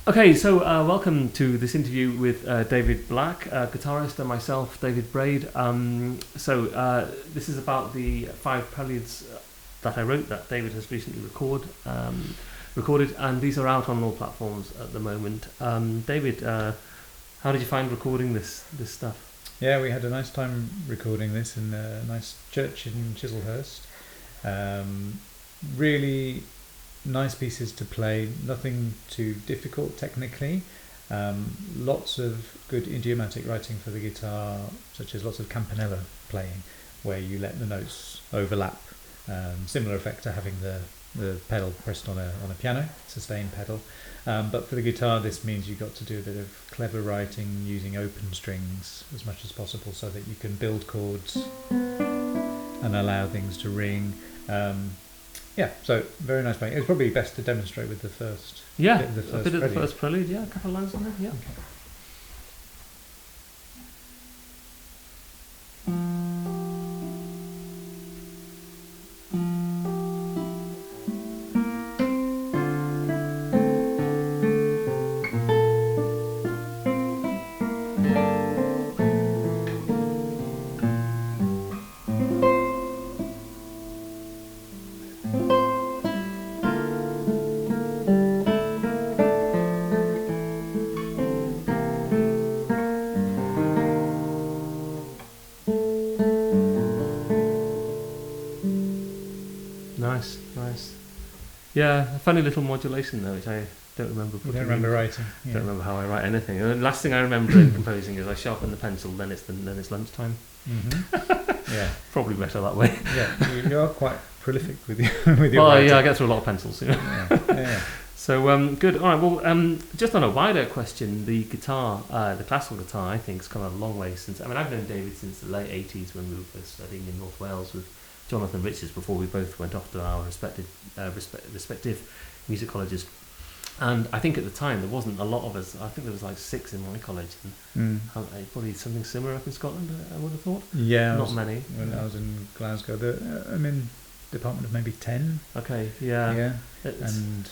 Okay, so welcome to this interview with David Black, guitarist, and myself, David Braid. This is about the 5 preludes that I wrote that David has recently recorded, and these are out on all platforms at the moment. David, how did you find recording this stuff? Yeah, we had a nice time recording this in a nice church in Chislehurst. Really nice pieces to play, nothing too difficult technically. Lots of good idiomatic writing for the guitar, such as lots of campanella playing, where you let the notes overlap. Similar effect to having the pedal pressed on a piano, sustain pedal. But for the guitar, this means you've got to do a bit of clever writing using open strings as much as possible, so that you can build chords and allow things to ring. So very nice playing. It's probably best to demonstrate with the first. Yeah, a bit of the first prelude. Yeah, a couple of lines on there. Yeah. Okay. Nice. Yeah, a funny little modulation though, which I don't remember. You don't remember writing? Yeah. Don't remember how I write anything. The last thing I remember in composing is I sharpen the pencil, then it's lunchtime. Mm-hmm. Yeah, probably better that way. Yeah, you are quite prolific with your writing. Yeah, I get through a lot of pencils. Yeah. So good. All right. Well, just on a wider question, the guitar, the classical guitar, I think has come a long way since. I mean, I've known David since the late '80s when we were both studying in North Wales with Jonathan Richards before we both went off to our respective music colleges. And I think at the time there wasn't a lot of us. I think there was like 6 in my college, and probably something similar up in Scotland, I would have thought. Yeah, not many. When I was in Glasgow, I'm in department of maybe 10. Okay, yeah. And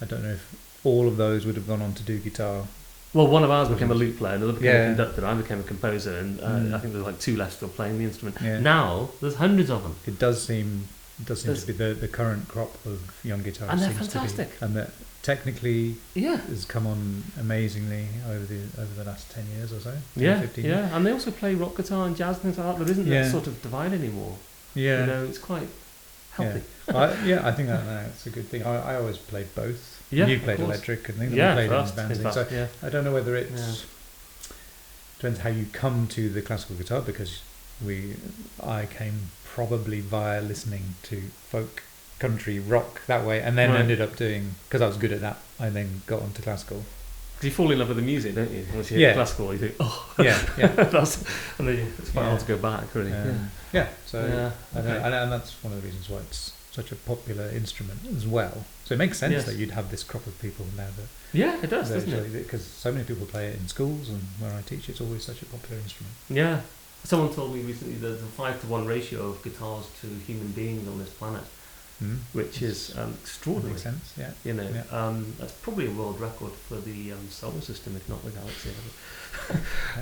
I don't know if all of those would have gone on to do guitar. Well, one of ours became a lute player, another became a conductor, I became a composer, and I think there's like 2 left still playing the instrument. Yeah. Now, there's hundreds of them. It does seem to be the current crop of young guitarists. And they're fantastic. And that technically has come on amazingly over the last 10 years or so. 15 years. And they also play rock guitar and jazz and things like that. There isn't that sort of divide anymore. Yeah. You know, it's quite healthy. I think that's a good thing. I always played both. Yeah, you played electric and things. Yeah, played in bands. So I don't know whether it's depends how you come to the classical guitar, because I came probably via listening to folk, country, rock that way, and then ended up doing, because I was good at that, I then got onto classical. Because you fall in love with the music, don't you? Once you hear classical, you think, and then it's quite hard to go back, really. And that's one of the reasons why it's such a popular instrument as well. So it makes sense that you'd have this crop of people now that... it does, doesn't it? Because so many people play it in schools, and where I teach, it's always such a popular instrument. Yeah. Someone told me recently there's a 5-to-1 ratio of guitars to human beings on this planet, which is extraordinary. Makes sense, yeah. You know, that's probably a world record for the solar system, if not the galaxy.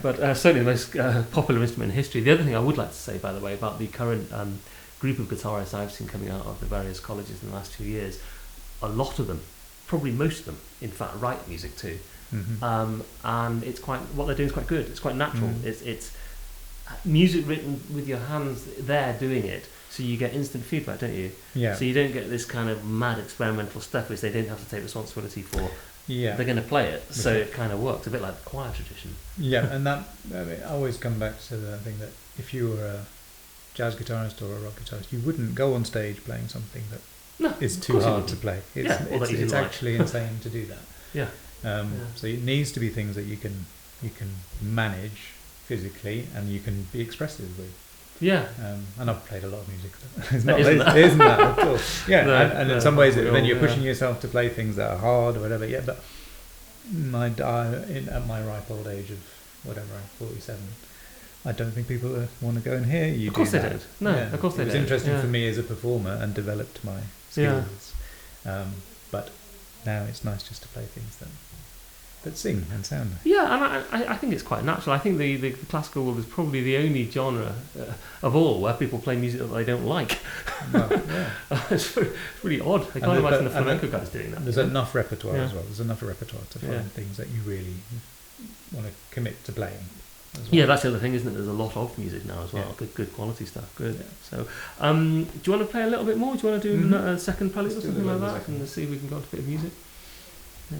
But certainly the most popular instrument in history. The other thing I would like to say, by the way, about the current group of guitarists I've seen coming out of the various colleges in the last 2 years, a lot of them, probably most of them, in fact, write music too. Mm-hmm. And it's what they're doing is quite good. It's quite natural. It's music written with your hands there doing it, so you get instant feedback, don't you? Yeah. So you don't get this kind of mad experimental stuff which they don't have to take responsibility for. Yeah. They're going to play it, so it kind of works a bit like the choir tradition. Yeah, and that I always come back to the thing that if you were a jazz guitarist or a rock guitarist, you wouldn't go on stage playing something that is too hard to play. It's actually insane to do that. Yeah. So it needs to be things that you can manage physically and you can be expressive with. Yeah. And I've played a lot of music. It isn't that, of course. Yeah. And in some ways, then you're pushing yourself to play things that are hard or whatever. Yeah. But at my ripe old age of whatever, I'm 47. I don't think people want to go and hear you do that. Of course they don't. No, of course they don't. It was interesting for me as a performer and developed my skills. But now it's nice just to play things that but sing and sound. Yeah, and I think it's quite natural. I think the classical world is probably the only genre of all where people play music that they don't like. Well, yeah. It's really odd. I can't imagine the flamenco guys doing that. There's enough repertoire Yeah. as well. There's enough repertoire to find Yeah. things that you really want to commit to playing. As well. Yeah, that's the other thing, isn't it? There's a lot of music now as well. Yeah. Good quality stuff. Good. Yeah. So, do you want to play a little bit more? Do you want to do Mhm. a second prelude or Let's do something the like that? second. And see if we can go on to a bit of music. Yeah.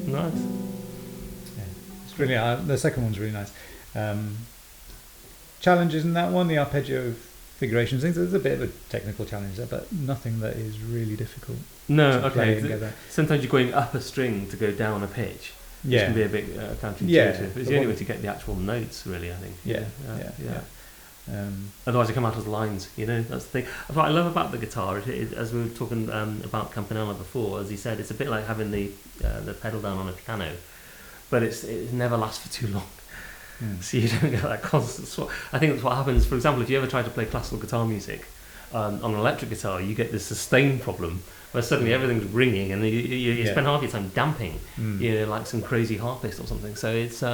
Nice. Yeah. It's really the second one's really nice. Challenges in that one, the arpeggio figurations things. There's a bit of a technical challenge there, but nothing that is really difficult. No, to play okay. and get that. Sometimes you're going up a string to go down a pitch. Which Yeah. can be a bit counterintuitive. Yeah, It's the the only one- way to get the actual notes, really, I think. Yeah. Yeah. Yeah. Otherwise, they come out as lines. That's the thing. What I love about the guitar, as we were talking about Campanella before, as he said, it's a bit like having the pedal down on a piano, but it never lasts for too long. So you don't get that constant swap. I think that's what happens. For example, if you ever try to play classical guitar music on an electric guitar, you get this sustain problem where suddenly everything's ringing and you spend half your time damping, like some crazy harpist or something. So it's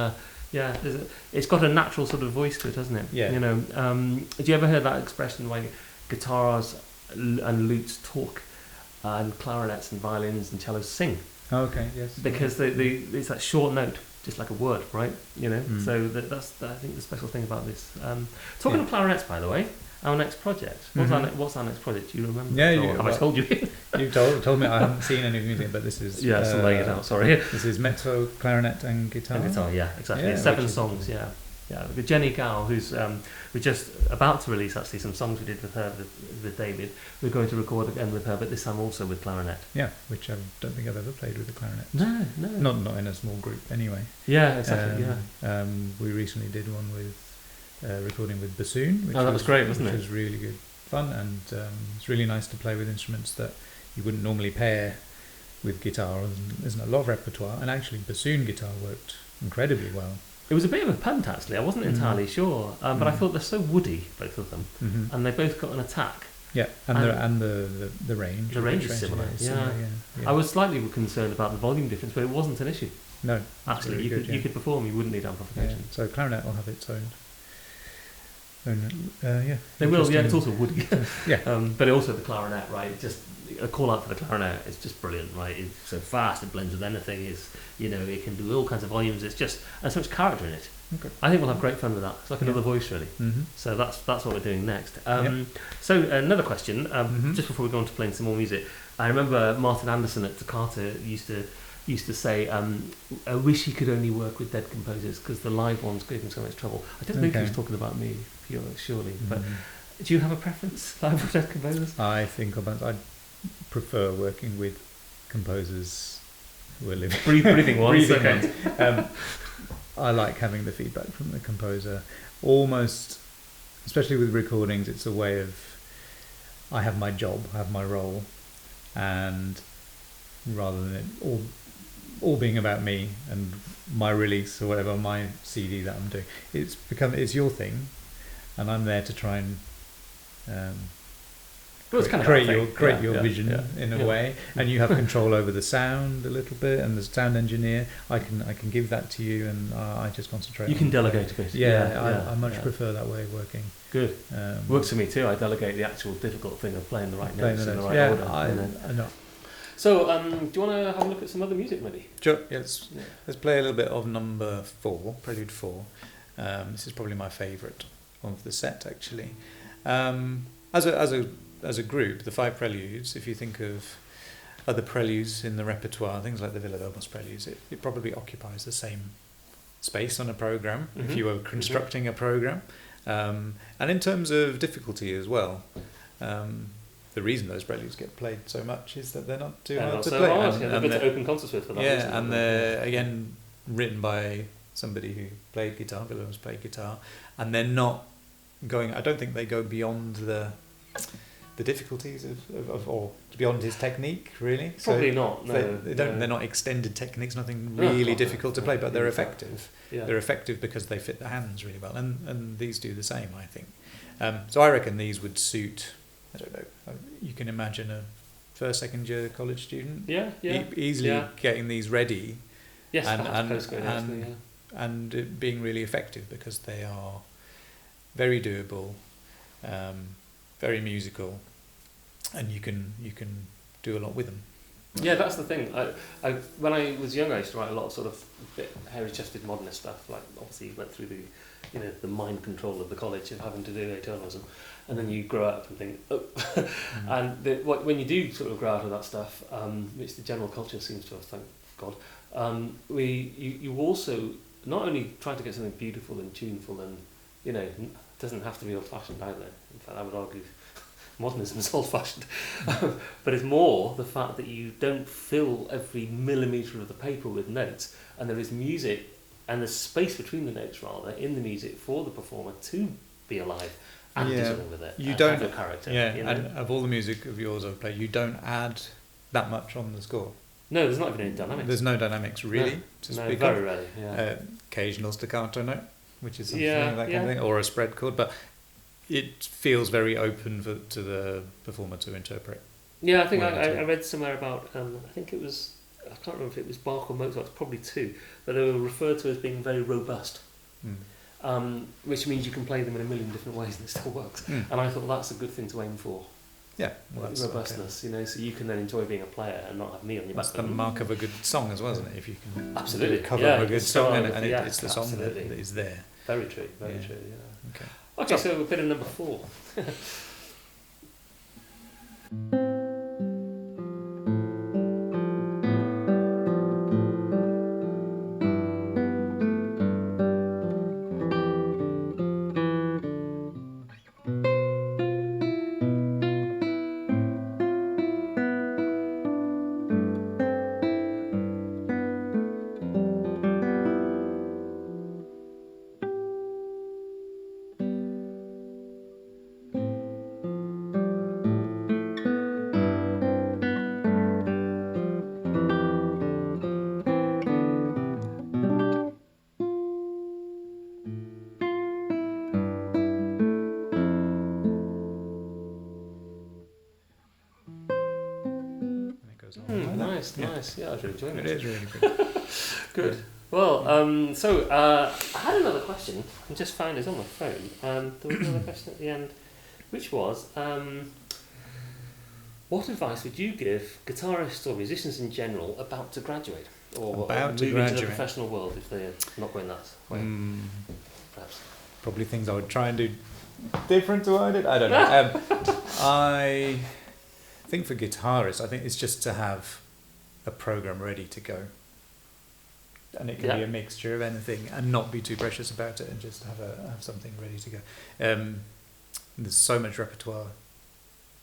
it's got a natural sort of voice to it, hasn't it? Yeah. Do you ever hear that expression like guitars and lutes talk, and clarinets and violins and cellos sing? Oh, okay. Yes. Because it's that short note, just like a word, right? So that's I think the special thing about this. Talking of clarinets, by the way, our next project. What's our next project? Do you remember? Yeah, Have I told you? You told me. I haven't seen any music, but this is so laying it out. Sorry. This is mezzo, clarinet, and guitar. And guitar, yeah, exactly. Yeah, It's 7 which is- songs, yeah. With Jenny Gow, who's we're just about to release actually some songs we did with her with David. We're going to record again with her, but this time also with clarinet. Yeah, which I don't think I've ever played with the clarinet. No. Not in a small group anyway. Yeah, exactly. We recently did one with recording with bassoon, which that was great, wasn't which it? was really good fun, and it's really nice to play with instruments that you wouldn't normally pair with guitar. There's a lot of repertoire, and actually bassoon guitar worked incredibly well. It was a bit of a punt actually. I wasn't entirely sure, but I thought they're so woody, both of them, and they both got an attack. Yeah, and the range. The range is similar. Yeah. I was slightly concerned about the volume difference, but it wasn't an issue. No, Actually, really good, you could perform. You wouldn't need amplification. Yeah. So clarinet will have its own. They will. Yeah, it's also woody. Yeah. But also the clarinet, right? Just a call out for the clarinet. It's just brilliant, right? It's so fast. It blends with anything. It can do all kinds of volumes. It's just so much character in it. Okay. I think we'll have great fun with that. It's like another voice, really. So that's what we're doing next. So another question, just before we go on to playing some more music. I remember Martin Anderson at Toccata used to say, I wish he could only work with dead composers because the live ones gave him so much trouble. I don't think he was talking about me, surely. But do you have a preference, live with dead composers? I think I'd prefer working with composers who are living. Breathing ones. Breathing ones. I like having the feedback from the composer. Almost, especially with recordings, it's a way of, I have my job, I have my role, and rather than it all being about me and my release or whatever, my CD that I'm doing, it's your thing, and I'm there to try and create your vision in a way, and you have control over the sound a little bit, and the sound engineer, I can give that to you, and I just concentrate. You can delegate a bit. I much prefer that way of working. Good. Works for me too. I delegate the actual difficult thing of playing the right notes in the right order. I know. So, do you want to have a look at some other music, maybe? Sure. Let's play a little bit of number 4, Prelude 4. This is probably my favourite of the set, actually. As a group, the 5 Preludes, if you think of other preludes in the repertoire, things like the Villa-Lobos preludes, it probably occupies the same space on a program if you were constructing a program. And in terms of difficulty as well, the reason those preludes get played so much is that they're not too hard to play. They're good to open concerts with for that reason. Yeah, and they're, again, written by somebody who played guitar, Villa-Lobos played guitar, and they're not going, I don't think they go beyond the difficulties of or beyond his technique, really. Probably not. No, they don't. No. They're not extended techniques. Nothing really difficult to play, but they're effective. Yeah. They're effective because they fit the hands really well, and these do the same, I think. So I reckon these would suit. I don't know. You can imagine a first, second year college student. Easily getting these ready. Yes, and it being really effective because they are very doable. Very musical, and you can do a lot with them. Yeah, that's the thing. I when I was young, I used to write a lot of sort of bit hairy-chested modernist stuff. Like obviously, you went through the mind control of the college of having to do atonalism, and then you grow up and think, oh. And when you do sort of grow out of that stuff, which the general culture seems to have, thank God, you also not only try to get something beautiful and tuneful and doesn't have to be old-fashioned either. In fact, I would argue modernism is old-fashioned. But it's more the fact that you don't fill every millimetre of the paper with notes, and there is music, and there's space between the notes, rather, in the music for the performer to be alive and do something with it. You don't have a character. Yeah, and of all the music of yours I've played, you don't add that much on the score. No, there's not even any dynamics. There's no dynamics, really, to speak very of. rarely, yeah. Occasional staccato note, which is something that kind of thing, or a spread chord, but it feels very open to the performer to interpret. Yeah, I think I read somewhere about, I think it was, I can't remember if it was Bach or Mozart, it's probably two, but they were referred to as being very robust, which means you can play them in a million different ways and it still works. And I thought that's a good thing to aim for. Yeah, well, that's robustness, so you can then enjoy being a player and not have me on your back. That's the mark of a good song as well, isn't it? If you can cover a good song and it's the song that is there. Very true, very true, yeah. Okay, so we're bit of number 4. Nice. Yeah, I was really enjoying it. It is really good. Good. Well, so I had another question. I just found it on my phone. There was another question at the end, which was, what advice would you give guitarists or musicians in general about to graduate, or move into the professional world if they're not going that way? Perhaps. Probably things I would try and do different to what I did. I don't know. I think for guitarists, I think it's just to have a program ready to go, and it can be a mixture of anything, and not be too precious about it, and just have something ready to go. There's so much repertoire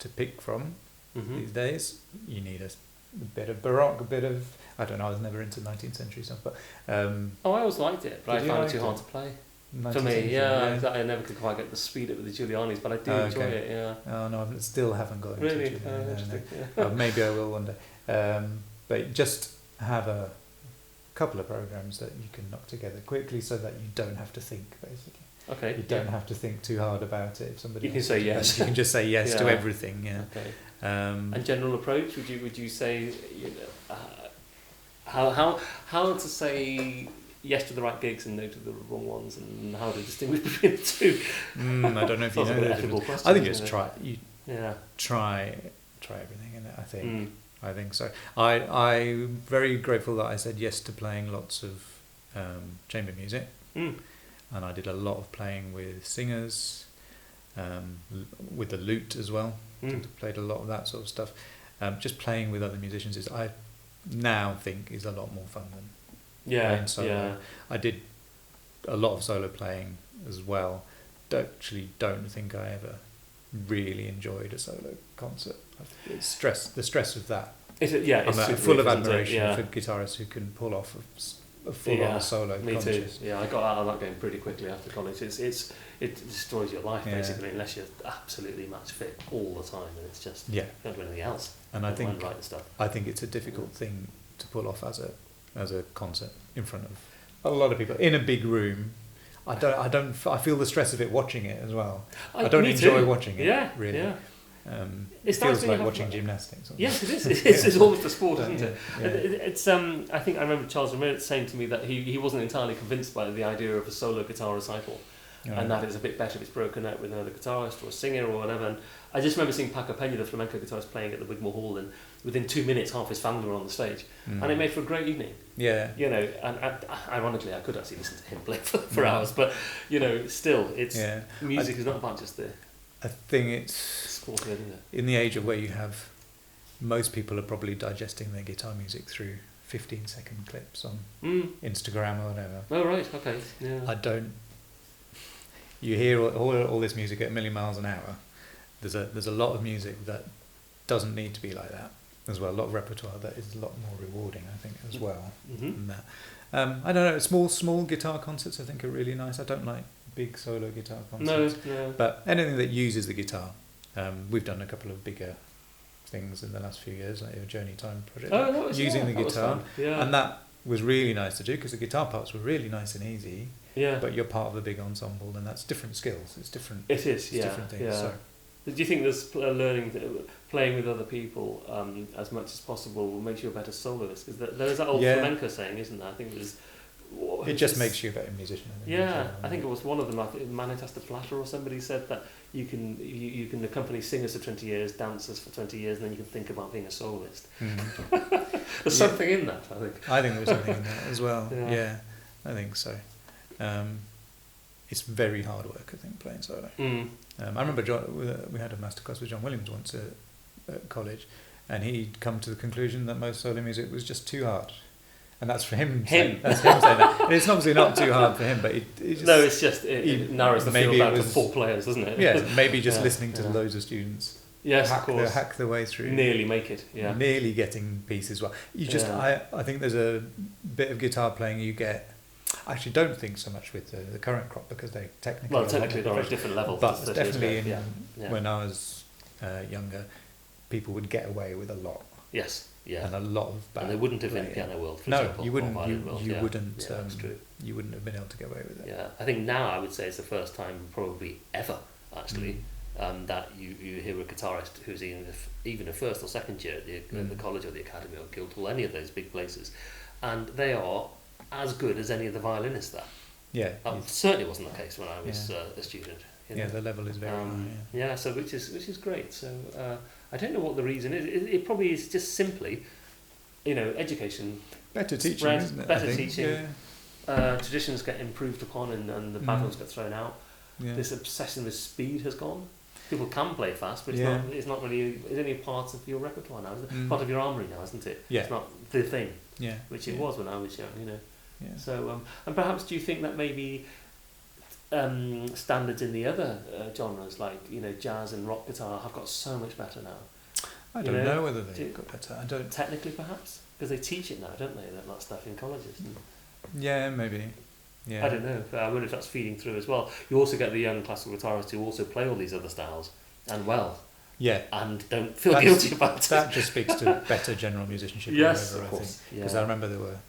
to pick from these days. You need a bit of Baroque, a bit of, I don't know, I was never into 19th century stuff, but I always liked it, but I found it too hard to play. For me, I never could quite get the speed up with the Giuliani's, but I do enjoy it. Yeah. Oh no, I still haven't got into really. Interesting. Yeah. Maybe I will one day. But just have a couple of programs that you can knock together quickly, so that you don't have to think, basically. Okay. You don't have to think too hard about it. If somebody you can say yes. You can just say yes to everything. Yeah. Okay. And general approach? Would you say how to say yes to the right gigs and no to the wrong ones, and how to distinguish between the two? I don't know if you know. I think it's try everything in it. I think so. I'm very grateful that I said yes to playing lots of chamber music, and I did a lot of playing with singers, with the lute as well. Played a lot of that sort of stuff, just playing with other musicians I now think is a lot more fun than Yeah, playing solo. yeah. I did a lot of solo playing as well. Don't think I ever really enjoyed a solo concert. It's the stress of that. It's I'm super full of weird, isn't it? admiration Yeah. for guitarists who can pull off a full-on solo Me concert. too. Yeah, I got out of that game pretty quickly after college. It destroys your life basically unless you're absolutely match fit all the time, and it's just you don't do anything else. And I think stuff. I think it's a difficult thing to pull off as a concert in front of a lot of people in a big room. I feel the stress of it watching it as well. I don't enjoy watching it. Yeah, really. Yeah. It feels like watching gymnastics. Yes, it is. It's almost a sport, isn't it? Yeah. It's. I think I remember Charles Ramirez saying to me that he wasn't entirely convinced by the idea of a solo guitar recital, and that it's a bit better if it's broken out with another guitarist or a singer or whatever. And I just remember seeing Paco Peña, the flamenco guitarist, playing at the Wigmore Hall, and within 2 minutes, half his family were on the stage, and it made for a great evening. Yeah. And ironically, I could actually listen to him play for hours, but still, it's music is not about just the. I think it's sport, isn't it? In the age of where you have, most people are probably digesting their guitar music through 15-second clips on Instagram or whatever. Oh right, okay. Yeah. You hear all this music at a million miles an hour. There's a lot of music that doesn't need to be like that as well. A lot of repertoire that is a lot more rewarding, I think, as well. Than that. I don't know. Small guitar concerts I think are really nice. I don't like big solo guitar concerts. No. But anything that uses the guitar. We've done a couple of bigger things in the last few years, like your Journey Time project. Oh, that was using the guitar, yeah. and that was really nice to do because the guitar parts were really nice and easy. Yeah. But you're part of a big ensemble, and that's different skills. It's different. It is. It's different things. Yeah. So. Do you think there's playing with other people as much as possible makes you a better soloist? Because there's that old flamenco saying, isn't there? I think there's. It just makes you a better musician. I think it was one of them. Like Manitas de Plata or somebody said that you can accompany singers for 20 years, dancers for 20 years, and then you can think about being a soloist. There's something in that, I think. I think there's something in that as well. Yeah, I think so. It's very hard work, I think, playing solo. I remember we had a masterclass with John Williams once at college, and he'd come to the conclusion that most solo music was just too hard. And that's for him. That's him saying that. And it's obviously not too hard for him, but it just... No, it's just... It narrows the field down to 4 players, doesn't it? Yeah, maybe just listening to loads of students hack their way through. Nearly make it, yeah. Nearly getting pieces well. I think there's a bit of guitar playing you get... I actually don't think so much with the current crop because they technically... Well, technically they're on a different level. But definitely when I was younger, people would get away with a lot. Yes. Yeah. And a lot of bad. And they wouldn't have in the piano world, for no, example. you wouldn't. You wouldn't. that's true. You wouldn't have been able to get away with it. Yeah, I think now I would say it's the first time, probably ever, actually, that you hear a guitarist who's even a first or second year at the college or the academy or Guildhall, any of those big places, and they are as good as any of the violinists there. Yeah. That certainly wasn't the case when I was a student. Yeah, the level is very high. Yeah, so which is great. So I don't know what the reason is. It probably is just simply, education. Better teaching, isn't it? Better teaching. Yeah. Traditions get improved upon and the bad ones get thrown out. Yeah. This obsession with speed has gone. People can play fast, but it's not really. It's only part of your repertoire now. Isn't it? Part of your armoury now, isn't it? Yeah. It's not the thing. Yeah. Which it was when I was young. Yeah. So and perhaps do you think that maybe standards in the other genres like jazz and rock guitar have got so much better now? I don't know whether they've got better. I don't. Technically, perhaps, because they teach it now, don't they? That stuff in colleges. Yeah, maybe. Yeah. I don't know. I wonder if that's feeding through as well. You also get the young classical guitarists who also play all these other styles and well. Yeah. And don't feel guilty about it. That just speaks to better general musicianship. Yes, of course. Because I remember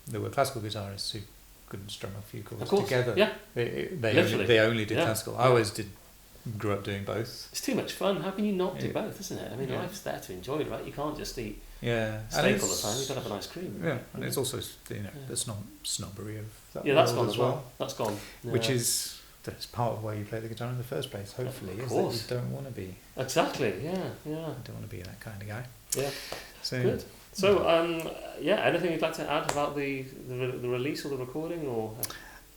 there were classical guitarists who couldn't strum a few chords together. Yeah. They only did classical. I always grew up doing both. It's too much fun. How can you not do both, isn't it? I mean, life's there to enjoy, right? You can't just eat steak all the time. You've got to have an ice cream. Yeah, and it's also the snobbery of that. Yeah, that's gone as well. That's gone. Yeah. Which is that's part of why you play the guitar in the first place. Hopefully, is that you don't want to be. Exactly. Yeah. You don't want to be that kind of guy. Yeah. So good. So anything you'd like to add about the release or the recording or?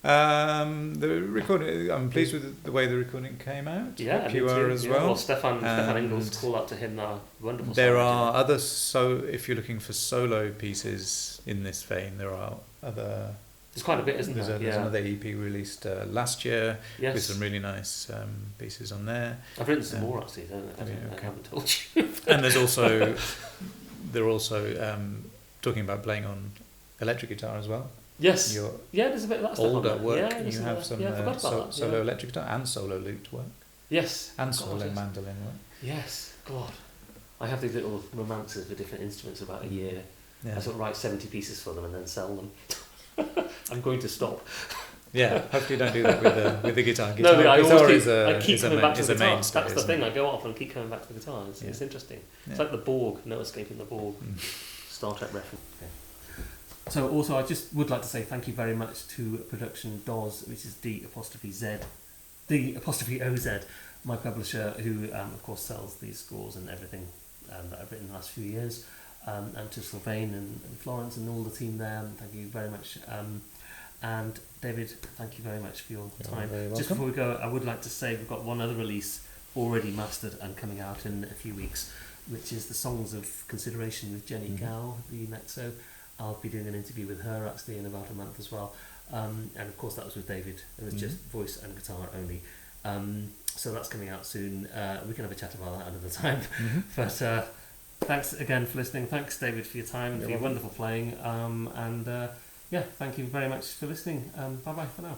The recording, I'm pleased with the way the recording came out. Yeah, Hope you are as well. Well, Stefan Ingles, call out to him now. Wonderful. There are other, so if you're looking for solo pieces in this vein, there are other. There's quite a bit, isn't there? There's another EP released last year with Yes. some really nice pieces on there. I've written some more actually. I haven't told you. And there's also they're also talking about playing on electric guitar as well. Yes. Your There's a bit of that stuff on older there. work, Yeah, and you have some I forgot about that. solo electric guitar and solo lute work. Yes. And solo mandolin work. Yes. God. I have these little romances for different instruments about a year. Yeah. I sort of write 70 pieces for them and then sell them. I'm going to stop. Yeah, hopefully you don't do that with the guitar. No, I Guitar keep coming back to the guitar. mainstay, That's the thing. I go off and keep coming back to the guitar. It's interesting. It's like the Borg. No escaping the Borg. Star Trek reference. Okay. So also, I just would like to say thank you very much to Production DOZ, which is D''OZ, my publisher, who of course sells these scores and everything that I've written in the last few years, and to Sylvain and Florence and all the team there. Thank you very much. And David, thank you very much for your time. Just before we go, I would like to say we've got one other release already mastered and coming out in a few weeks, which is the Songs of Consideration with Jenny Gow, the Mezzo. I'll be doing an interview with her actually in about a month as well. And of course that was with David. It was just voice and guitar only. So that's coming out soon. We can have a chat about that another time. But thanks again for listening. Thanks, David, for your time and for your wonderful playing. Thank you very much for listening. Bye-bye for now.